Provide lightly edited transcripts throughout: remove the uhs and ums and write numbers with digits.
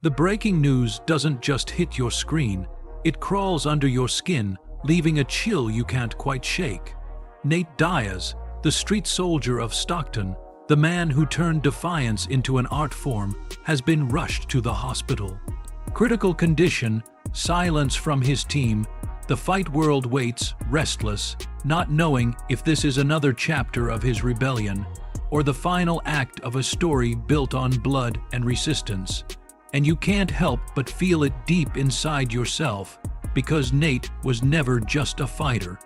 The breaking news doesn't just hit your screen, it crawls under your skin, leaving a chill you can't quite shake. Nate Diaz, the street soldier of Stockton, the man who turned defiance into an art form, has been rushed to the hospital. Critical condition, silence from his team, the fight world waits, restless, not knowing if this is another chapter of his rebellion, or the final act of a story built on blood and resistance. And you can't help but feel it deep inside yourself, because Nate was never just a fighter.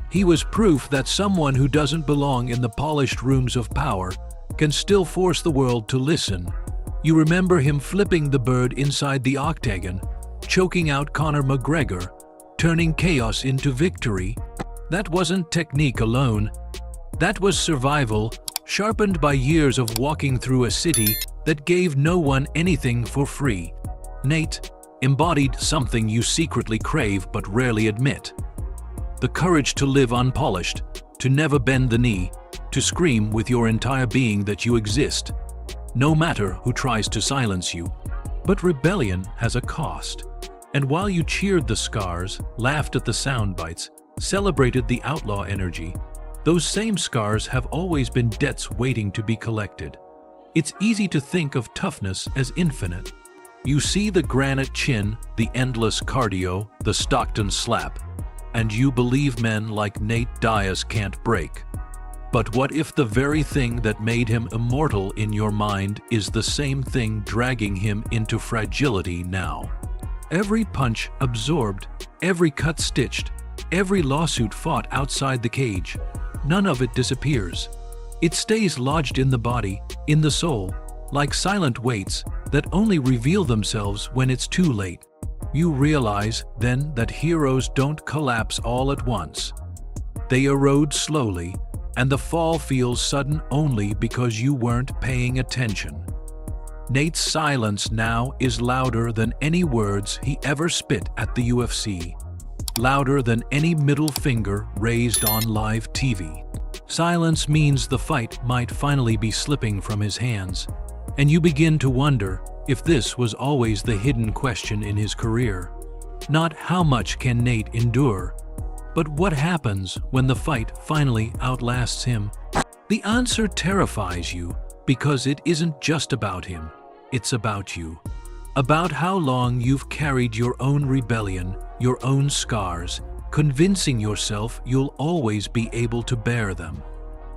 He was proof that someone who doesn't belong in the polished rooms of power can still force the world to listen. You remember him flipping the bird inside the octagon, choking out Conor McGregor, turning chaos into victory. That wasn't technique alone. That was survival, sharpened by years of walking through a city that gave no one anything for free. Nate embodied something you secretly crave but rarely admit. The courage to live unpolished, to never bend the knee, to scream with your entire being that you exist, no matter who tries to silence you. But rebellion has a cost. And while you cheered the scars, laughed at the sound bites, celebrated the outlaw energy, those same scars have always been debts waiting to be collected. It's easy to think of toughness as infinite. You see the granite chin, the endless cardio, the Stockton slap, and you believe men like Nate Diaz can't break. But what if the very thing that made him immortal in your mind is the same thing dragging him into fragility now? Every punch absorbed, every cut stitched, every lawsuit fought outside the cage, none of it disappears. It stays lodged in the body, in the soul, like silent weights that only reveal themselves when it's too late. You realize then that heroes don't collapse all at once. They erode slowly, and the fall feels sudden only because you weren't paying attention. Nate's silence now is louder than any words he ever spit at the UFC, louder than any middle finger raised on live TV. Silence means the fight might finally be slipping from his hands, and you begin to wonder if this was always the hidden question in his career. Not how much can Nate endure, but what happens when the fight finally outlasts him. The answer terrifies you because it isn't just about him, it's about you. About how long you've carried your own rebellion, your own scars, convincing yourself you'll always be able to bear them.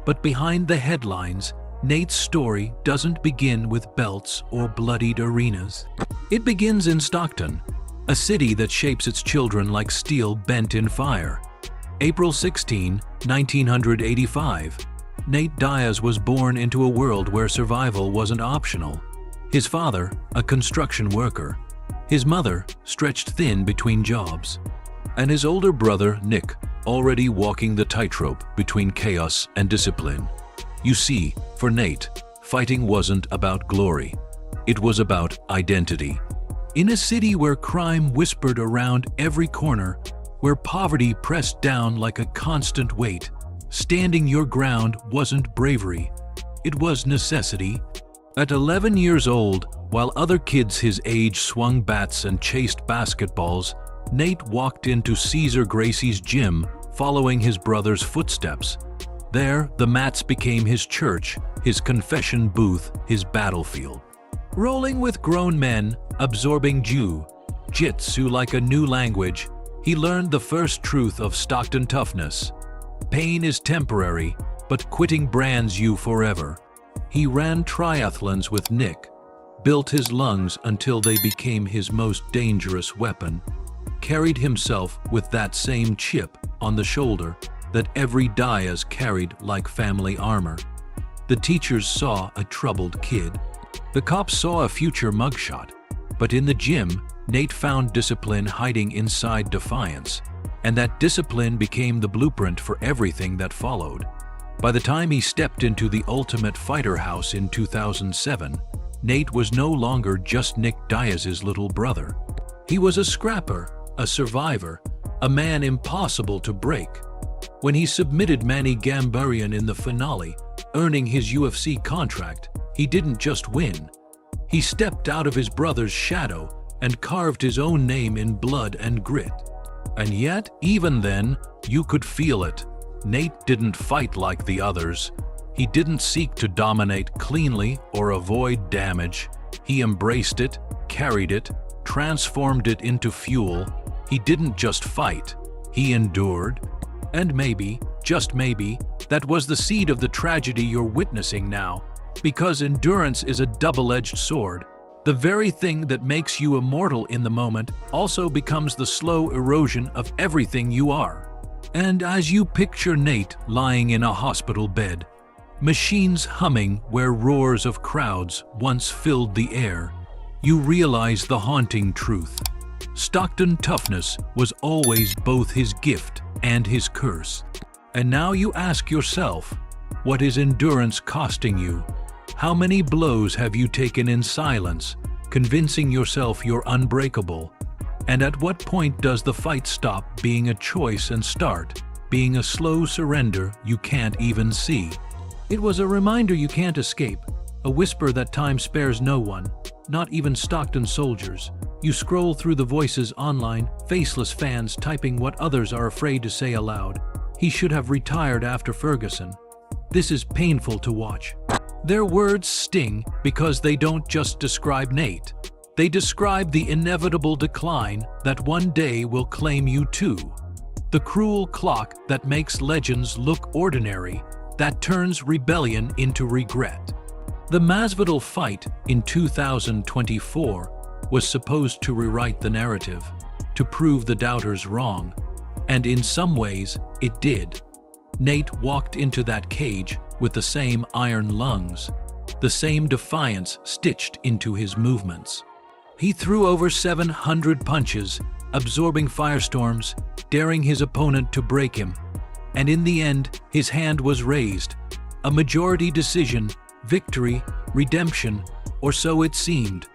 But behind the headlines, Nate's story doesn't begin with belts or bloodied arenas. It begins in Stockton, a city that shapes its children like steel bent in fire. April 16, 1985. Nate Diaz was born into a world where survival wasn't optional. His father, a construction worker. His mother, stretched thin between jobs. And his older brother, Nick, already walking the tightrope between chaos and discipline. You see, for Nate, fighting wasn't about glory. It was about identity. In a city where crime whispered around every corner, where poverty pressed down like a constant weight, standing your ground wasn't bravery, it was necessity. At 11 years old, while other kids his age swung bats and chased basketballs, Nate walked into Cesar Gracie's gym, following his brother's footsteps. There, the mats became his church, his confession booth, his battlefield. Rolling with grown men, absorbing jiu-jitsu like a new language, he learned the first truth of Stockton toughness. Pain is temporary, but quitting brands you forever. He ran triathlons with Nick, built his lungs until they became his most dangerous weapon, carried himself with that same chip on the shoulder that every Diaz carried like family armor. The teachers saw a troubled kid. The cops saw a future mugshot. But in the gym, Nate found discipline hiding inside defiance, and that discipline became the blueprint for everything that followed. By the time he stepped into the Ultimate Fighter house in 2007, Nate was no longer just Nick Diaz's little brother. He was a scrapper, a survivor, a man impossible to break. When he submitted Manny Gambarian in the finale, earning his UFC contract, he didn't just win. He stepped out of his brother's shadow and carved his own name in blood and grit. And yet, even then, you could feel it. Nate didn't fight like the others. He didn't seek to dominate cleanly or avoid damage. He embraced it, carried it, transformed it into fuel. He didn't just fight. He endured. And maybe, just maybe, that was the seed of the tragedy you're witnessing now. Because endurance is a double-edged sword. The very thing that makes you immortal in the moment also becomes the slow erosion of everything you are. And as you picture Nate lying in a hospital bed, machines humming where roars of crowds once filled the air, you realize the haunting truth. Stockton toughness was always both his gift and his curse. And now you ask yourself, what is endurance costing you? How many blows have you taken in silence, convincing yourself you're unbreakable? And at what point does the fight stop being a choice and start being a slow surrender you can't even see? It was a reminder you can't escape, a whisper that time spares no one, not even Stockton soldiers. You scroll through the voices online, faceless fans typing what others are afraid to say aloud. He should have retired after Ferguson. This is painful to watch. Their words sting because they don't just describe Nate. They describe the inevitable decline that one day will claim you too. The cruel clock that makes legends look ordinary, that turns rebellion into regret. The Masvidal fight in 2024 was supposed to rewrite the narrative, to prove the doubters wrong, and in some ways it did. Nate walked into that cage with the same iron lungs, the same defiance stitched into his movements. He threw over 700 punches, absorbing firestorms, daring his opponent to break him. And in the end, his hand was raised. A majority decision, victory, redemption, or so it seemed.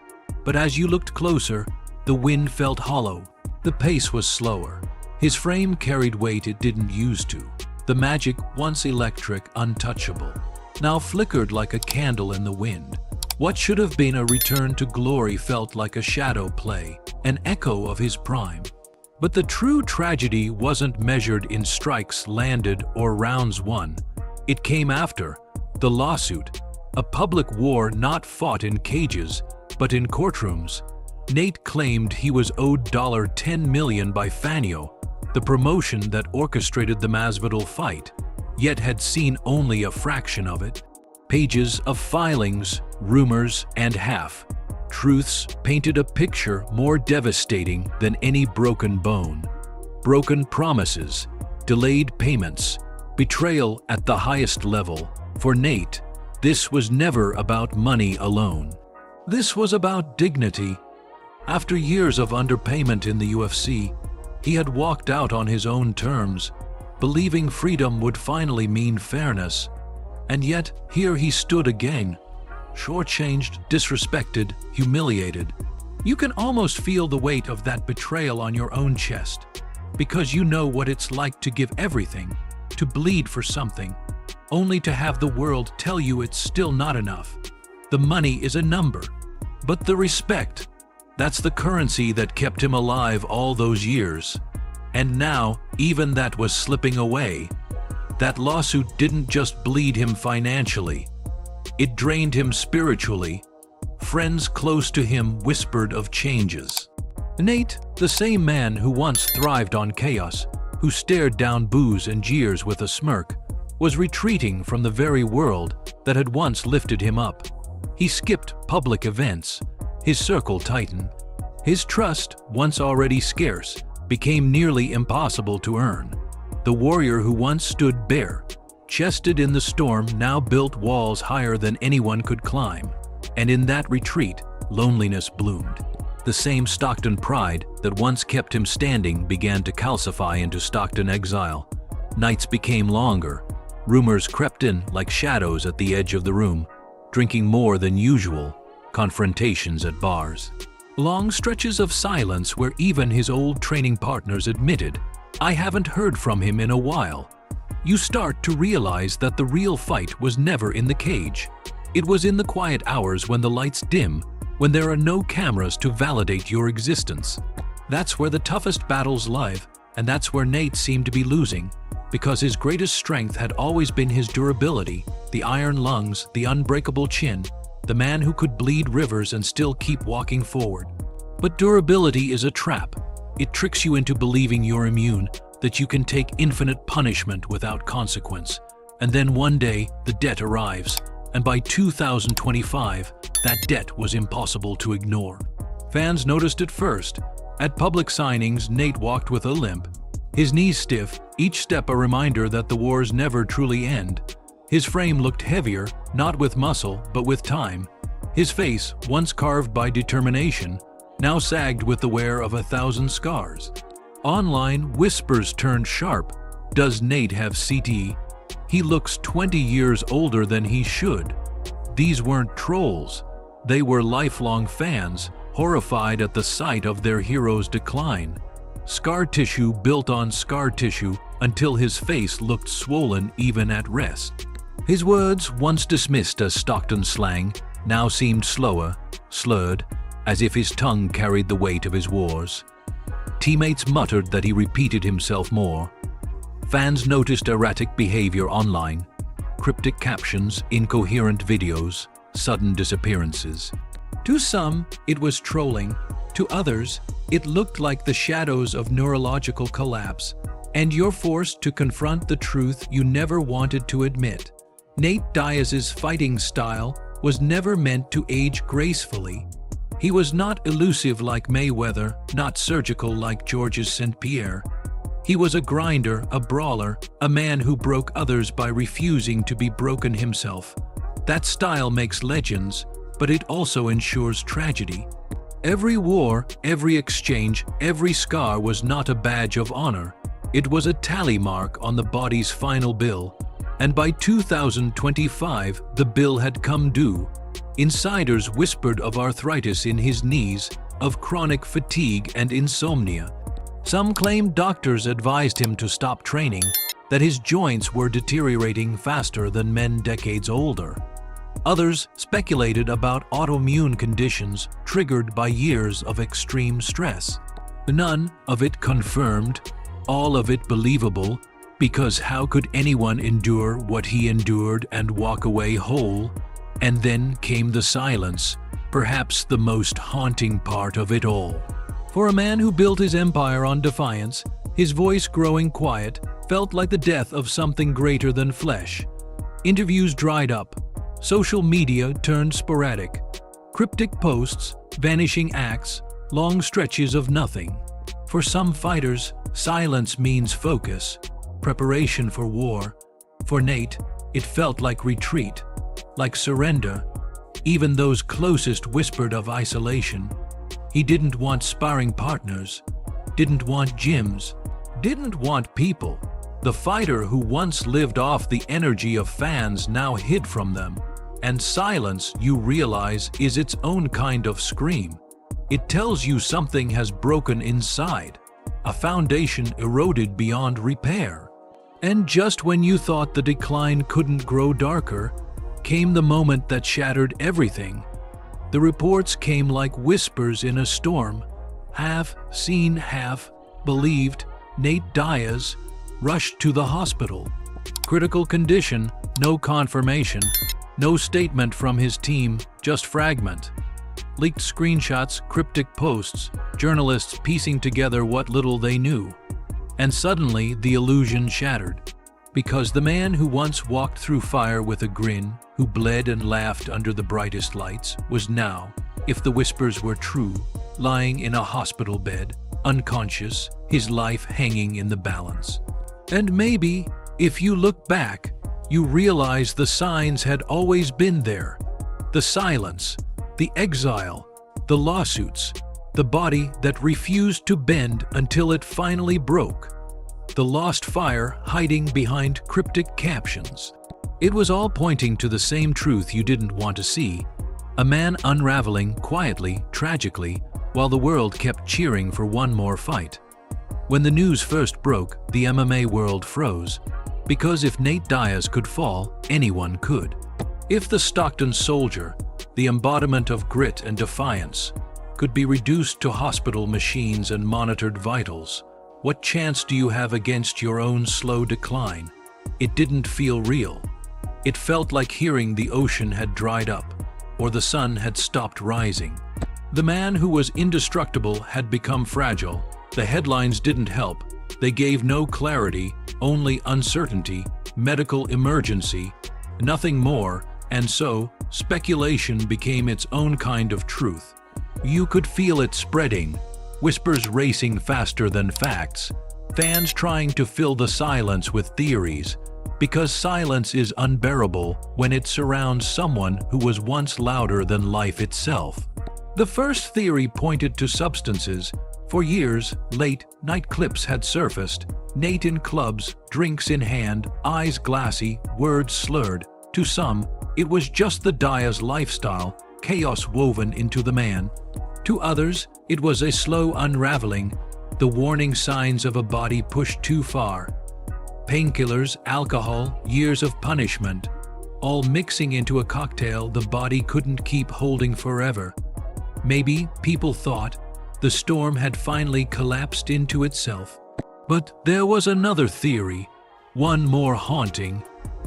But as you looked closer, the wind felt hollow. The pace was slower. His frame carried weight it didn't used to. The magic, once electric, untouchable, now flickered like a candle in the wind. What should have been a return to glory felt like a shadow play, an echo of his prime. But the true tragedy wasn't measured in strikes landed or rounds won. It came after the lawsuit, a public war not fought in cages, but in courtrooms. Nate claimed he was owed $10 million by Fanio, the promotion that orchestrated the Masvidal fight, yet had seen only a fraction of it. Pages of filings, rumors, and half-truths painted a picture more devastating than any broken bone. Broken promises, delayed payments, betrayal at the highest level. For Nate, this was never about money alone. This was about dignity. After years of underpayment in the UFC, he had walked out on his own terms, believing freedom would finally mean fairness. And yet, here he stood again, shortchanged, disrespected, humiliated. You can almost feel the weight of that betrayal on your own chest, because you know what it's like to give everything, to bleed for something, only to have the world tell you it's still not enough. The money is a number, but the respect, that's the currency that kept him alive all those years. And now, even that was slipping away. That lawsuit didn't just bleed him financially. It drained him spiritually. Friends close to him whispered of changes. Nate, the same man who once thrived on chaos, who stared down boos and jeers with a smirk, was retreating from the very world that had once lifted him up. He skipped public events. His circle tightened. His trust, once already scarce, became nearly impossible to earn. The warrior who once stood bare, chested in the storm, now built walls higher than anyone could climb. And in that retreat, loneliness bloomed. The same Stockton pride that once kept him standing began to calcify into Stockton exile. Nights became longer. Rumors crept in like shadows at the edge of the room, drinking more than usual, confrontations at bars. Long stretches of silence where even his old training partners admitted, "I haven't heard from him in a while." You start to realize that the real fight was never in the cage. It was in the quiet hours when the lights dim, when there are no cameras to validate your existence. That's where the toughest battles lie, and that's where Nate seemed to be losing, because his greatest strength had always been his durability, the iron lungs, the unbreakable chin, the man who could bleed rivers and still keep walking forward. But durability is a trap. It tricks you into believing you're immune, that you can take infinite punishment without consequence. And then one day, the debt arrives, and by 2025, that debt was impossible to ignore. Fans noticed it first. At public signings, Nate walked with a limp, his knees stiff, each step a reminder that the wars never truly end. His frame looked heavier, not with muscle, but with time. His face, once carved by determination, now sagged with the wear of 1,000 scars. Online, whispers turned sharp. Does Nate have CT? He looks 20 years older than he should. These weren't trolls. They were lifelong fans, horrified at the sight of their hero's decline. Scar tissue built on scar tissue until his face looked swollen even at rest. His words, once dismissed as Stockton slang, now seemed slower, slurred, as if his tongue carried the weight of his wars. Teammates muttered that he repeated himself more. Fans noticed erratic behavior online, cryptic captions, incoherent videos, sudden disappearances. To some, it was trolling. To others, it looked like the shadows of neurological collapse, and you're forced to confront the truth you never wanted to admit. Nate Diaz's fighting style was never meant to age gracefully. He was not elusive like Mayweather, not surgical like Georges St. Pierre. He was a grinder, a brawler, a man who broke others by refusing to be broken himself. That style makes legends, but it also ensures tragedy. Every war, every exchange, every scar was not a badge of honor. It was a tally mark on the body's final bill. And by 2025, the bill had come due. Insiders whispered of arthritis in his knees, of chronic fatigue and insomnia. Some claimed doctors advised him to stop training, that his joints were deteriorating faster than men decades older. Others speculated about autoimmune conditions triggered by years of extreme stress. None of it confirmed, all of it believable, because how could anyone endure what he endured and walk away whole? And then came the silence, perhaps the most haunting part of it all. For a man who built his empire on defiance, his voice growing quiet felt like the death of something greater than flesh. Interviews dried up. Social media turned sporadic. Cryptic posts, vanishing acts, long stretches of nothing. For some fighters, silence means focus, preparation for war. For Nate, it felt like retreat, like surrender. Even those closest whispered of isolation. He didn't want sparring partners, didn't want gyms, didn't want people. The fighter who once lived off the energy of fans now hid from them. And silence, you realize, is its own kind of scream. It tells you something has broken inside, a foundation eroded beyond repair. And just when you thought the decline couldn't grow darker, came the moment that shattered everything. The reports came like whispers in a storm. Half seen, half believed. Nate Diaz rushed to the hospital. Critical condition, no confirmation. No statement from his team, just fragment. Leaked screenshots, cryptic posts, journalists piecing together what little they knew. And suddenly the illusion shattered. Because the man who once walked through fire with a grin, who bled and laughed under the brightest lights, was now, if the whispers were true, lying in a hospital bed, unconscious, his life hanging in the balance. And maybe, if you look back, you realize the signs had always been there. The silence, the exile, the lawsuits, the body that refused to bend until it finally broke. The lost fire hiding behind cryptic captions. It was all pointing to the same truth you didn't want to see. A man unraveling quietly, tragically, while the world kept cheering for one more fight. When the news first broke, the MMA world froze. Because if Nate Diaz could fall, anyone could. If the Stockton soldier, the embodiment of grit and defiance, could be reduced to hospital machines and monitored vitals, what chance do you have against your own slow decline? It didn't feel real. It felt like hearing the ocean had dried up, or the sun had stopped rising. The man who was indestructible had become fragile. The headlines didn't help. They gave no clarity, only uncertainty, medical emergency, nothing more, and so speculation became its own kind of truth. You could feel it spreading, whispers racing faster than facts, fans trying to fill the silence with theories, because silence is unbearable when it surrounds someone who was once louder than life itself. The first theory pointed to substances. For years, late-night clips had surfaced, Nate in clubs, drinks in hand, eyes glassy, words slurred. To some, it was just the Diaz lifestyle, chaos woven into the man. To others, it was a slow unraveling, the warning signs of a body pushed too far. Painkillers, alcohol, years of punishment, all mixing into a cocktail the body couldn't keep holding forever. Maybe people thought the storm had finally collapsed into itself. But there was another theory, one more haunting: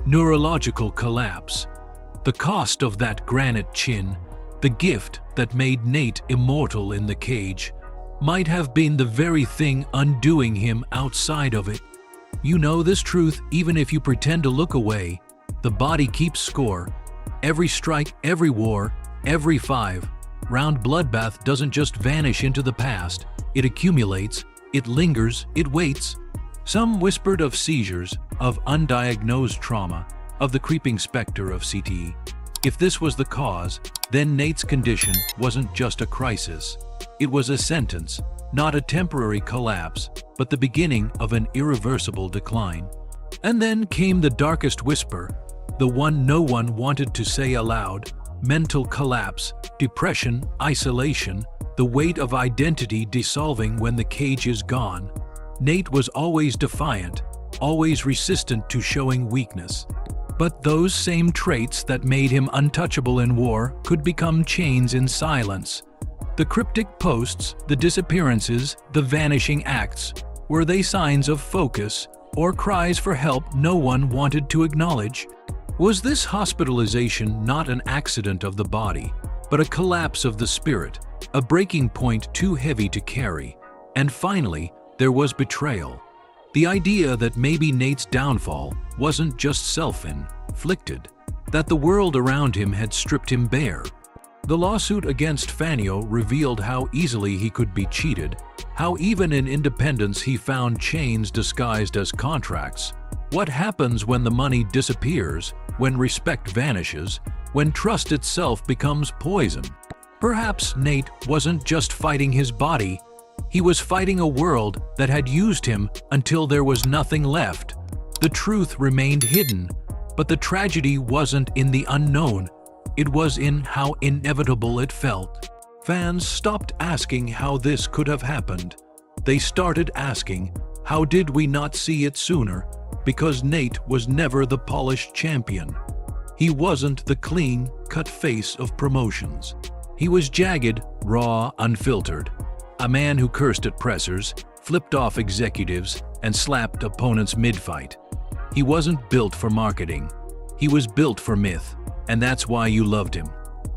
neurological collapse. The cost of that granite chin, the gift that made Nate immortal in the cage, might have been the very thing undoing him outside of it. You know this truth even if you pretend to look away. The body keeps score. Every strike, every war, every 5-round bloodbath doesn't just vanish into the past. It accumulates, it lingers, it waits. Some whispered of seizures, of undiagnosed trauma, of the creeping specter of CTE. If this was the cause, then Nate's condition wasn't just a crisis. It was a sentence, not a temporary collapse, but the beginning of an irreversible decline. And then came the darkest whisper, the one no one wanted to say aloud: mental collapse, depression, isolation, the weight of identity dissolving when the cage is gone. Nate was always defiant, always resistant to showing weakness. But those same traits that made him untouchable in war could become chains in silence. The cryptic posts, the disappearances, the vanishing acts, were they signs of focus or cries for help no one wanted to acknowledge? Was this hospitalization not an accident of the body, but a collapse of the spirit, a breaking point too heavy to carry? And finally, there was betrayal. The idea that maybe Nate's downfall wasn't just self-inflicted, that the world around him had stripped him bare. The lawsuit against Fanio revealed how easily he could be cheated, how even in independence he found chains disguised as contracts. What happens when the money disappears, when respect vanishes, when trust itself becomes poison? Perhaps Nate wasn't just fighting his body, he was fighting a world that had used him until there was nothing left. The truth remained hidden, but the tragedy wasn't in the unknown. It was in how inevitable it felt. Fans stopped asking how this could have happened. They started asking, how did we not see it sooner? Because Nate was never the polished champion. He wasn't the clean-cut face of promotions. He was jagged, raw, unfiltered. A man who cursed at pressers, flipped off executives, and slapped opponents mid-fight. He wasn't built for marketing. He was built for myth, and that's why you loved him.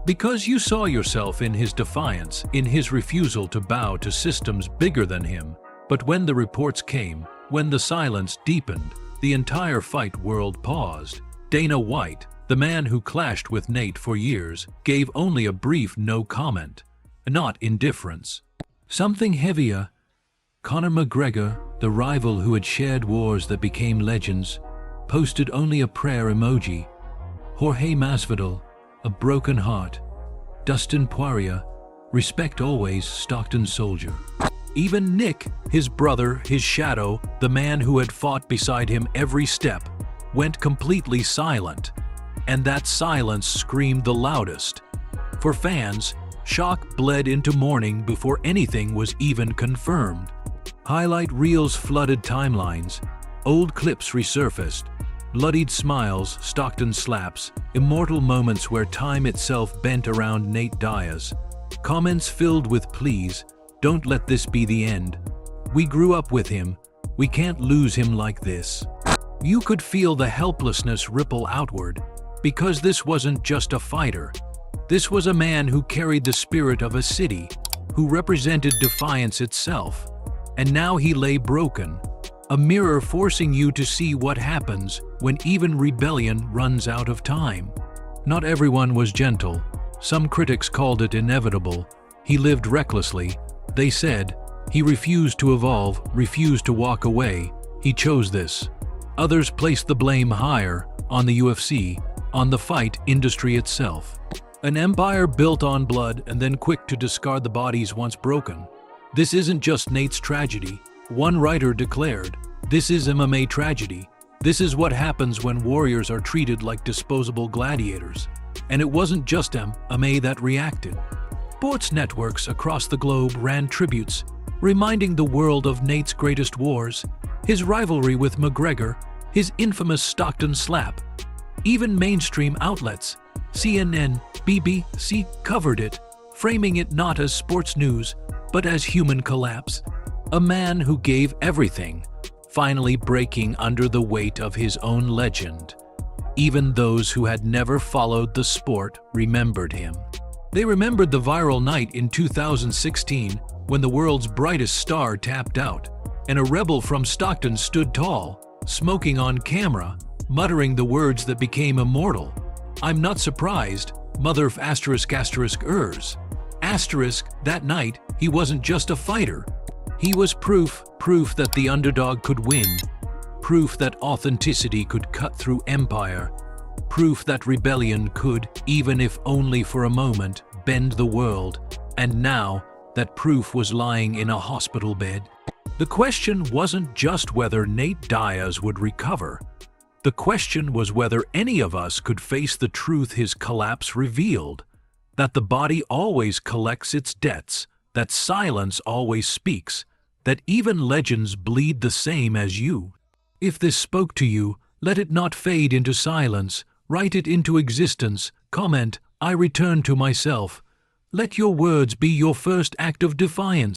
Because you saw yourself in his defiance, in his refusal to bow to systems bigger than him. But when the reports came, when the silence deepened, the entire fight world paused. Dana White, the man who clashed with Nate for years, gave only a brief no comment, not indifference. Something heavier. Conor McGregor, the rival who had shared wars that became legends, posted only a prayer emoji. Jorge Masvidal, a broken heart. Dustin Poirier, respect always, Stockton soldier. Even Nick, his brother, his shadow, the man who had fought beside him every step, went completely silent. And that silence screamed the loudest. For fans, shock bled into mourning before anything was even confirmed. Highlight reels flooded timelines. Old clips resurfaced. Bloodied smiles, Stockton slaps, immortal moments where time itself bent around Nate Diaz. Comments filled with pleas, don't let this be the end. We grew up with him, we can't lose him like this. You could feel the helplessness ripple outward, because this wasn't just a fighter. This was a man who carried the spirit of a city, who represented defiance itself. And now he lay broken, a mirror forcing you to see what happens when even rebellion runs out of time. Not everyone was gentle. Some critics called it inevitable. He lived recklessly. They said, he refused to evolve, refused to walk away. He chose this. Others placed the blame higher, on the UFC, on the fight industry itself. An empire built on blood and then quick to discard the bodies once broken. This isn't just Nate's tragedy. One writer declared, this is MMA tragedy. This is what happens when warriors are treated like disposable gladiators. And it wasn't just MMA that reacted. Sports networks across the globe ran tributes, reminding the world of Nate's greatest wars, his rivalry with McGregor, his infamous Stockton slap. Even mainstream outlets, CNN, BBC, covered it, framing it not as sports news, but as human collapse. A man who gave everything, finally breaking under the weight of his own legend. Even those who had never followed the sport remembered him. They remembered the viral night in 2016 when the world's brightest star tapped out, and a rebel from Stockton stood tall, smoking on camera, muttering the words that became immortal. I'm not surprised, mother f*******. That night, he wasn't just a fighter. He was proof that the underdog could win, proof that authenticity could cut through empire, proof that rebellion could, even if only for a moment, bend the world. And now, that proof was lying in a hospital bed. The question wasn't just whether Nate Diaz would recover. The question was whether any of us could face the truth his collapse revealed, that the body always collects its debts, that silence always speaks, that even legends bleed the same as you. If this spoke to you, let it not fade into silence, write it into existence, comment, I return to myself. Let your words be your first act of defiance.